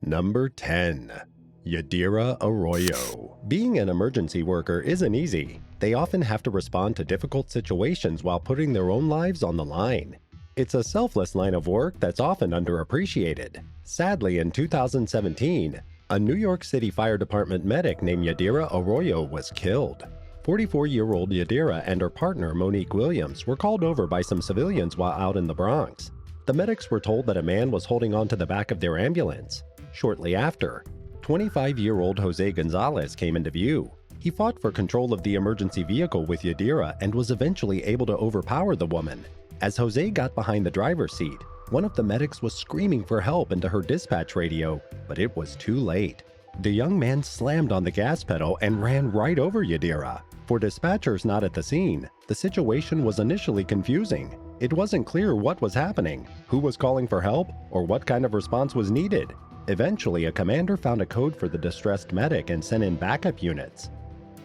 Number 10. YADIRA ARROYO. Being an emergency worker isn't easy. They often have to respond to difficult situations while putting their own lives on the line. It's a selfless line of work that's often underappreciated. Sadly, in 2017, a New York City Fire Department medic named YADIRA ARROYO was killed. 44-year-old YADIRA and her partner Monique Williams were called over by some civilians while out in the Bronx. The medics were told that a man was holding on to the back of their ambulance. Shortly after, 25-year-old Jose Gonzalez came into view. He fought for control of the emergency vehicle with YADIRA and was eventually able to overpower the woman. As Jose got behind the driver's seat, one of the medics was screaming for help into her dispatch radio, but it was too late. The young man slammed on the gas pedal and ran right over YADIRA. For dispatchers not at the scene, the situation was initially confusing. It wasn't clear what was happening, who was calling for help, or what kind of response was needed. Eventually, a commander found a code for the distressed medic and sent in backup units.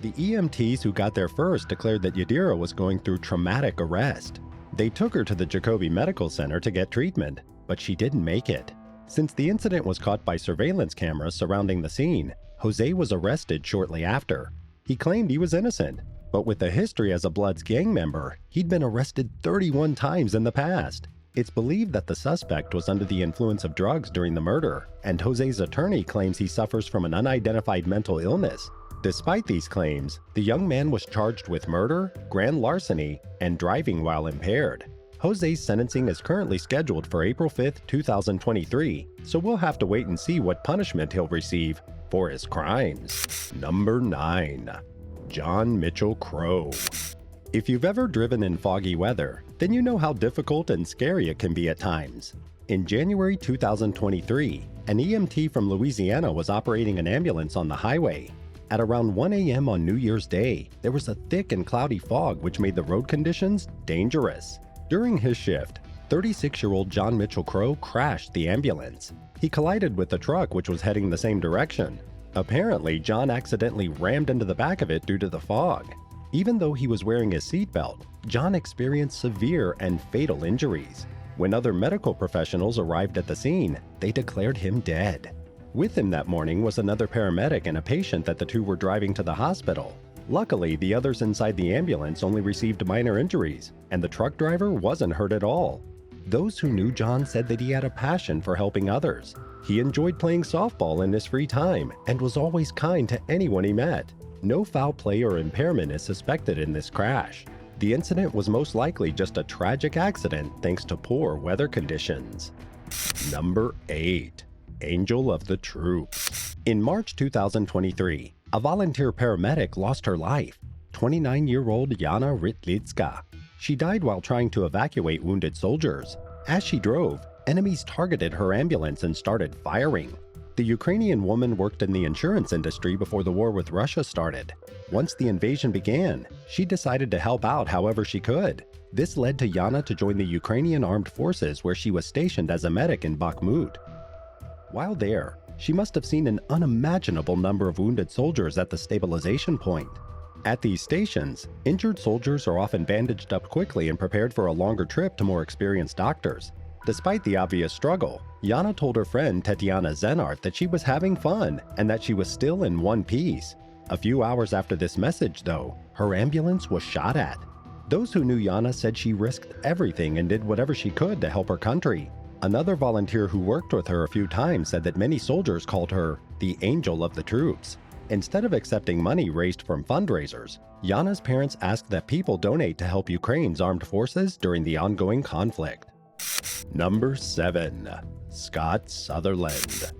The EMTs who got there first declared that YADIRA was going through traumatic arrest. They took her to the Jacoby Medical Center to get treatment, but she didn't make it. Since the incident was caught by surveillance cameras surrounding the scene, Jose was arrested shortly after. He claimed he was innocent, but with a history as a Bloods gang member, he'd been arrested 31 times in the past. It's believed that the suspect was under the influence of drugs during the murder, and Jose's attorney claims he suffers from an unidentified mental illness. Despite these claims, the young man was charged with murder, grand larceny, and driving while impaired. Jose's sentencing is currently scheduled for April 5, 2023, so we'll have to wait and see what punishment he'll receive for his crimes. Number 9. John Mitchell Crow. If you've ever driven in foggy weather, then you know how difficult and scary it can be at times. In January 2023, an EMT from Louisiana was operating an ambulance on the highway. At around 1 a.m. on New Year's Day, there was a thick and cloudy fog which made the road conditions dangerous. During his shift, 36-year-old John Mitchell Crow crashed the ambulance. He collided with the truck which was heading the same direction. Apparently, John accidentally rammed into the back of it due to the fog. Even though he was wearing his seatbelt, John experienced severe and fatal injuries. When other medical professionals arrived at the scene, they declared him dead. With him that morning was another paramedic and a patient that the two were driving to the hospital. Luckily, the others inside the ambulance only received minor injuries, and the truck driver wasn't hurt at all. Those who knew John said that he had a passion for helping others. He enjoyed playing softball in his free time and was always kind to anyone he met. No foul play or impairment is suspected in this crash. The incident was most likely just a tragic accident thanks to poor weather conditions. Number 8. Angel of the Troops. In March 2023, a volunteer paramedic lost her life. 29-year-old Yana Rytlitska. She died while trying to evacuate wounded soldiers. As she drove, enemies targeted her ambulance and started firing. The Ukrainian woman worked in the insurance industry before the war with Russia started. Once the invasion began, she decided to help out however she could. This led to Yana to join the Ukrainian Armed Forces, where she was stationed as a medic in Bakhmut. While there, she must have seen an unimaginable number of wounded soldiers at the stabilization point. At these stations, injured soldiers are often bandaged up quickly and prepared for a longer trip to more experienced doctors. Despite the obvious struggle, Yana told her friend Tetiana Zenart that she was having fun and that she was still in one piece. A few hours after this message, though, her ambulance was shot at. Those who knew Yana said she risked everything and did whatever she could to help her country. Another volunteer who worked with her a few times said that many soldiers called her the Angel of the Troops. Instead of accepting money raised from fundraisers, Yana's parents asked that people donate to help Ukraine's armed forces during the ongoing conflict. Number 7. Scott Sutherland.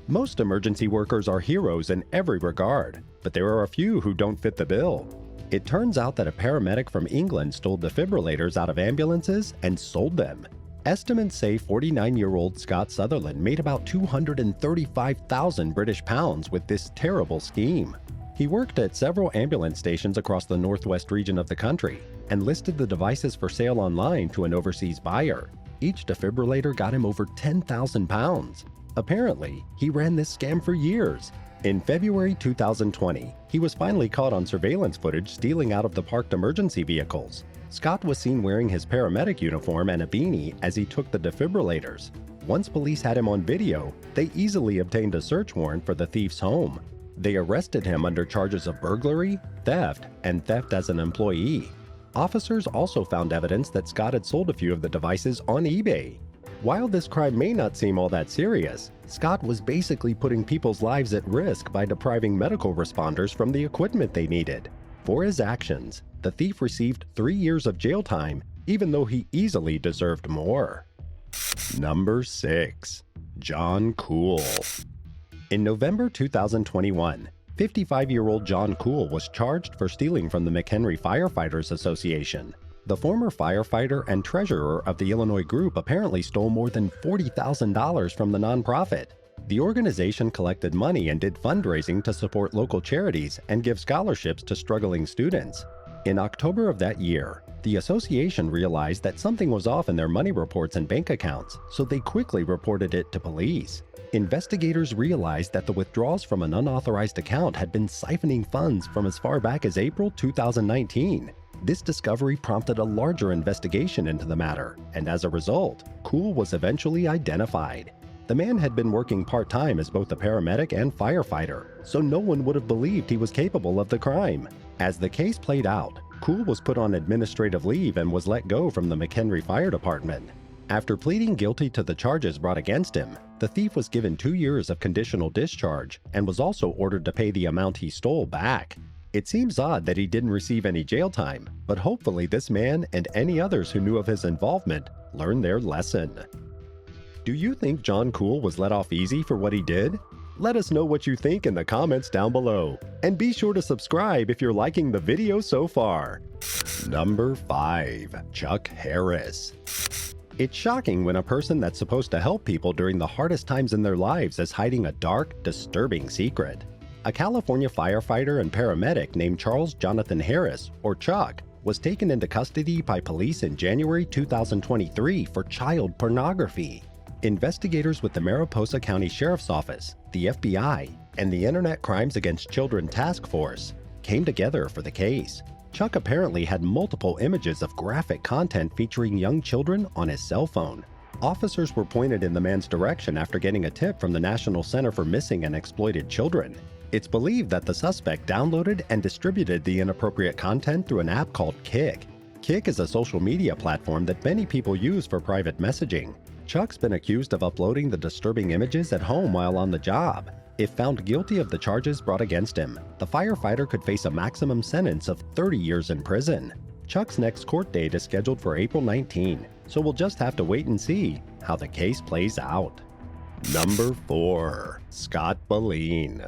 Most emergency workers are heroes in every regard, but there are a few who don't fit the bill. It turns out that a paramedic from England stole defibrillators out of ambulances and sold them. Estimates say 49-year-old Scott Sutherland made about 235,000 British pounds with this terrible scheme. He worked at several ambulance stations across the northwest region of the country and listed the devices for sale online to an overseas buyer. Each defibrillator got him over 10,000 pounds. Apparently, he ran this scam for years. In February 2020, he was finally caught on surveillance footage stealing out of the parked emergency vehicles. Scott was seen wearing his paramedic uniform and a beanie as he took the defibrillators. Once police had him on video, they easily obtained a search warrant for the thief's home. They arrested him under charges of burglary, theft, and theft as an employee. Officers also found evidence that Scott had sold a few of the devices on eBay. While this crime may not seem all that serious, Scott was basically putting people's lives at risk by depriving medical responders from the equipment they needed. For his actions, the thief received 3 years of jail time, even though he easily deserved more. Number 6. John KUHL. In November 2021, 55-year-old John KUHL was charged for stealing from the McHenry Firefighters Association. The former firefighter and treasurer of the Illinois group apparently stole more than $40,000 from the nonprofit. The organization collected money and did fundraising to support local charities and give scholarships to struggling students. In October of that year, the association realized that something was off in their money reports and bank accounts, so they quickly reported it to police. Investigators realized that the withdrawals from an unauthorized account had been siphoning funds from as far back as April 2019. This discovery prompted a larger investigation into the matter, and as a result, KUHL was eventually identified. The man had been working part-time as both a paramedic and firefighter, so no one would have believed he was capable of the crime. As the case played out, KUHL was put on administrative leave and was let go from the McHenry Fire Department. After pleading guilty to the charges brought against him, the thief was given 2 years of conditional discharge and was also ordered to pay the amount he stole back. It seems odd that he didn't receive any jail time, but hopefully this man and any others who knew of his involvement learned their lesson. Do you think John KUHL was let off easy for what he did? Let us know what you think in the comments down below. And be sure to subscribe if you're liking the video so far. Number 5. Chuck Harris. It's shocking when a person that's supposed to help people during the hardest times in their lives is hiding a dark, disturbing secret. A California firefighter and paramedic named Charles Jonathan Harris, or Chuck, was taken into custody by police in January 2023 for child pornography. Investigators with the Mariposa County Sheriff's Office, the FBI, and the Internet Crimes Against Children Task Force came together for the case. Chuck apparently had multiple images of graphic content featuring young children on his cell phone. Officers were pointed in the man's direction after getting a tip from the National Center for Missing and Exploited Children. It's believed that the suspect downloaded and distributed the inappropriate content through an app called Kik. Kik is a social media platform that many people use for private messaging. Chuck's been accused of uploading the disturbing images at home while on the job. If found guilty of the charges brought against him, the firefighter could face a maximum sentence of 30 years in prison. Chuck's next court date is scheduled for April 19, so we'll just have to wait and see how the case plays out. Number 4. Scott BULLENE.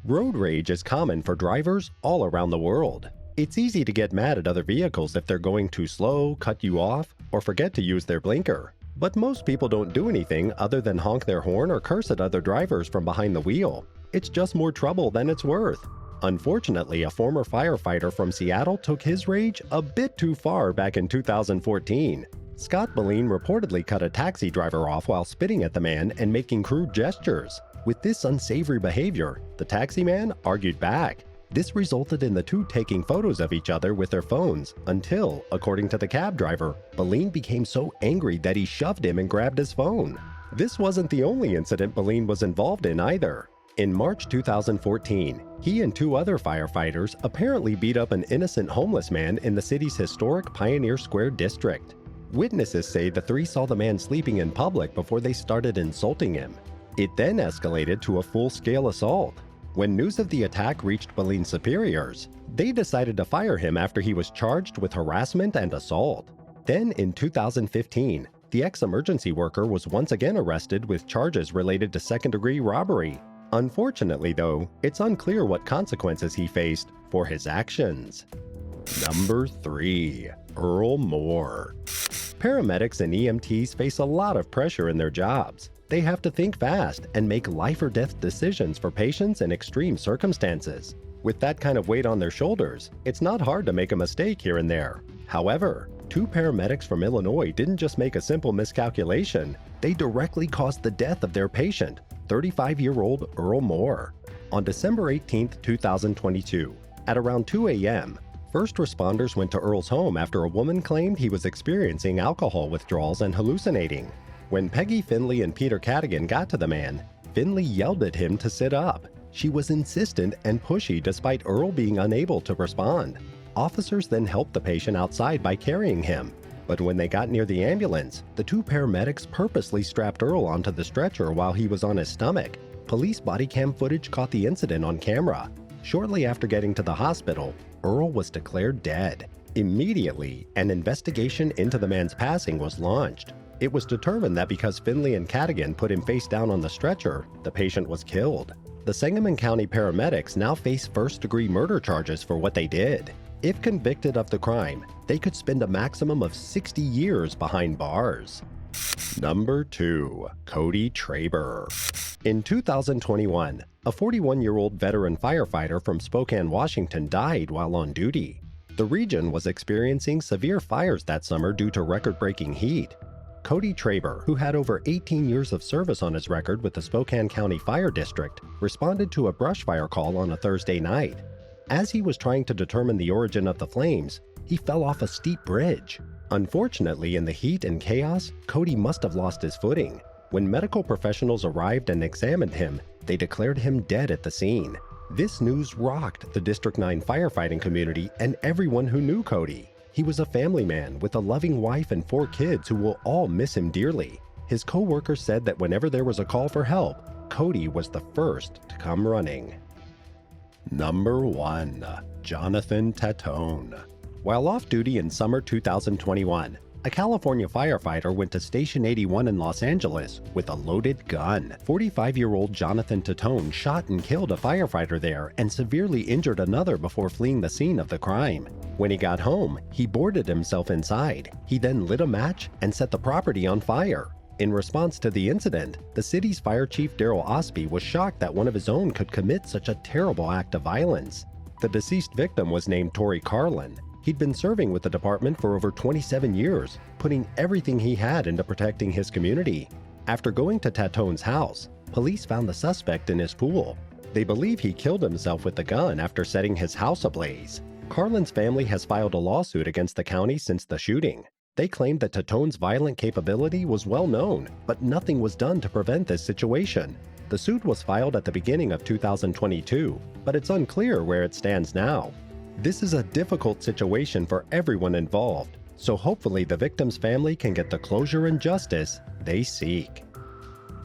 Road rage is common for drivers all around the world. It's easy to get mad at other vehicles if they're going too slow, cut you off, or forget to use their blinker. But most people don't do anything other than honk their horn or curse at other drivers from behind the wheel. It's just more trouble than it's worth. Unfortunately, a former firefighter from Seattle took his rage a bit too far back in 2014. Scott BULLENE reportedly cut a taxi driver off while spitting at the man and making crude gestures. With this unsavory behavior, the taxi man argued back. This resulted in the two taking photos of each other with their phones until, according to the cab driver, BULLENE became so angry that he shoved him and grabbed his phone. This wasn't the only incident BULLENE was involved in either. In March 2014, he and 2 other firefighters apparently beat up an innocent homeless man in the city's historic Pioneer Square district. Witnesses say the 3 saw the man sleeping in public before they started insulting him. It then escalated to a full-scale assault. When news of the attack reached BULLENE's superiors, they decided to fire him after he was charged with harassment and assault. Then in 2015, the ex-emergency worker was once again arrested with charges related to second-degree robbery. Unfortunately though, it's unclear what consequences he faced for his actions. Number 3. Earl Moore. Paramedics and EMTs face a lot of pressure in their jobs. They have to think fast and make life-or-death decisions for patients in extreme circumstances. With that kind of weight on their shoulders, it's not hard to make a mistake here and there. However, 2 paramedics from Illinois didn't just make a simple miscalculation, they directly caused the death of their patient, 35-year-old Earl Moore. On December 18, 2022, at around 2 a.m., first responders went to Earl's home after a woman claimed he was experiencing alcohol withdrawals and hallucinating. When Peggy Finley and Peter Cadigan got to the man, Finley yelled at him to sit up. She was insistent and pushy despite Earl being unable to respond. Officers then helped the patient outside by carrying him. But when they got near the ambulance, the two paramedics purposely strapped Earl onto the stretcher while he was on his stomach. Police body cam footage caught the incident on camera. Shortly after getting to the hospital, Earl was declared dead. Immediately, an investigation into the man's passing was launched. It was determined that because Finley and Cadigan put him face down on the stretcher, the patient was killed. The Sangamon County paramedics now face first-degree murder charges for what they did. If convicted of the crime, they could spend a maximum of 60 years behind bars. Number 2. Cody TRABER. In 2021, a 41-year-old veteran firefighter from Spokane, Washington died while on duty. The region was experiencing severe fires that summer due to record-breaking heat. Cody TRABER, who had over 18 years of service on his record with the Spokane County Fire District, responded to a brush fire call on a Thursday night. As he was trying to determine the origin of the flames, he fell off a steep bridge. Unfortunately, in the heat and chaos, Cody must have lost his footing. When medical professionals arrived and examined him, they declared him dead at the scene. This news rocked the District 9 firefighting community and everyone who knew Cody. He was a family man with a loving wife and 4 kids who will all miss him dearly. His co-workers said that whenever there was a call for help, Cody was the first to come running. Number 1. Jonathan TATONE. While off duty in summer 2021, a California firefighter went to Station 81 in Los Angeles with a loaded gun. 45-year-old Jonathan TATONE shot and killed a firefighter there and severely injured another before fleeing the scene of the crime. When he got home, he boarded himself inside. He then lit a match and set the property on fire. In response to the incident, the city's fire chief Daryl Osby was shocked that one of his own could commit such a terrible act of violence. The deceased victim was named Tori Carlin. He'd been serving with the department for over 27 years, putting everything he had into protecting his community. After going to TATONE's house, police found the suspect in his pool. They believe he killed himself with the gun after setting his house ablaze. Carlin's family has filed a lawsuit against the county since the shooting. They claimed that TATONE's violent capability was well known, but nothing was done to prevent this situation. The suit was filed at the beginning of 2022, but it's unclear where it stands now. This is a difficult situation for everyone involved, so hopefully the victim's family can get the closure and justice they seek.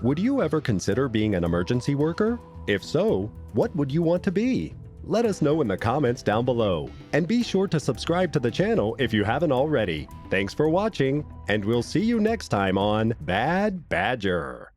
Would you ever consider being an emergency worker? If so, what would you want to be? Let us know in the comments down below, and be sure to subscribe to the channel if you haven't already. Thanks for watching, and we'll see you next time on Bad Badger.